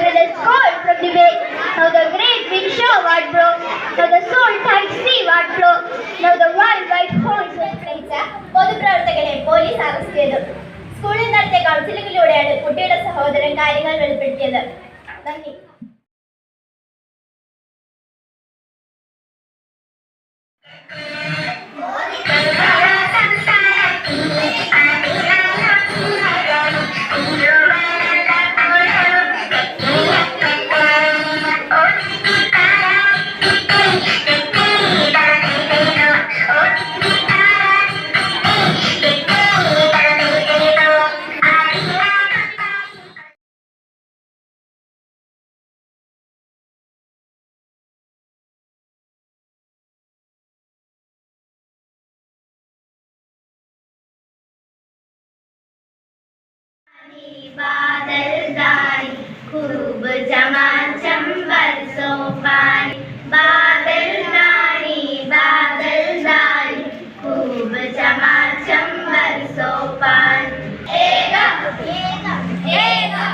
with a scold from the way. Now the great wind show what blow. Now the soul tight sea what flow. Now the wild white horse പൊതുപ്രവർത്തകരെ police arrest ചെയ്തു. സ്കൂളിൽ നടത്തിയ കൗൺസിലിംഗിലൂടെയാണ് കുട്ടിയുടെ സഹോദരൻ കാര്യങ്ങൾ വെളിപ്പെടുത്തിയത്. നന്ദി. बादलदारी खूब चमाचम बरसों पानी बादलदारी बादलदारी खूब चमाचम बरसों पानी एगा एगा एगा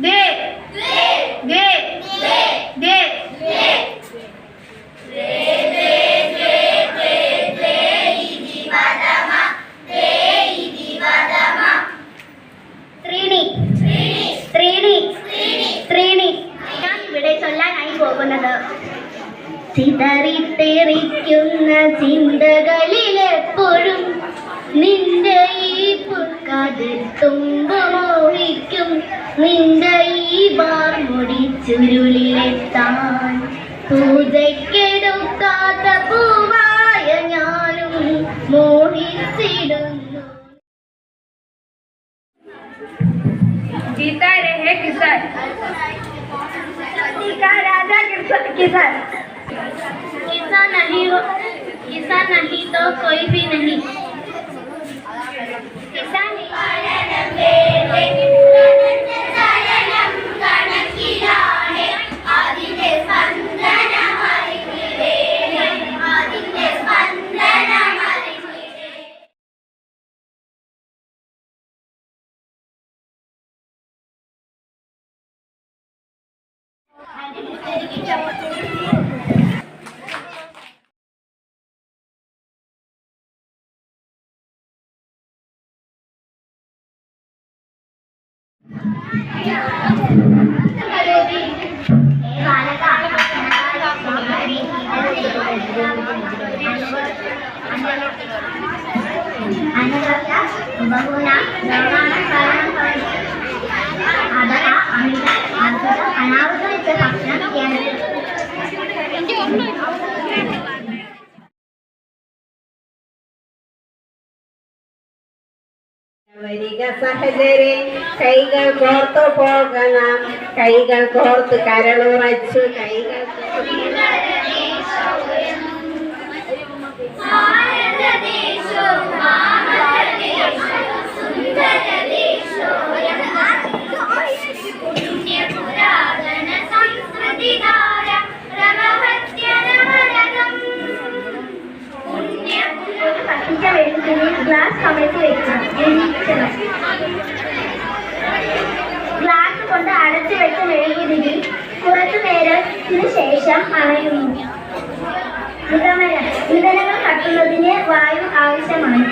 दे दे दे ചിതറിത്തെറിക്കുന്ന ചിന്തകളിലെപ്പോഴും നിന്റെ ഈ പുൽക്കാതിൽ തുമ്പ് മോഹിക്കും നിന്റെ ഈ വാർമുടി ചുരുളിലെത്താൻ പൂജയ്ക്കെടുക്കാത്ത പൂവായ ഞാനും മോഹിച്ചിടുന്നു. जीता रहे किसान राजा किसान किसान नहीं तो कोई भी नहीं. किसान बहुना निर्माण कारणं भवति अतः अमित अद्भुत अनावृत भक्षणं വരിക സഹചരെ കൈകൾ കോർത്തു പോകണം കൈകൾ കോർത്ത് കരളുറച്ചു കൈകൾ ഗ്ലാസ് സമയത്ത് വെക്കണം. ഗ്ലാസ് കൊണ്ട് അടച്ചു വെച്ച മെഴുകുതിരി കുറച്ചു നേരത്തിന് ശേഷം അണയുന്നു. ഇന്ധനങ്ങൾ കത്തുന്നതിന് വായു ആവശ്യമാണ്.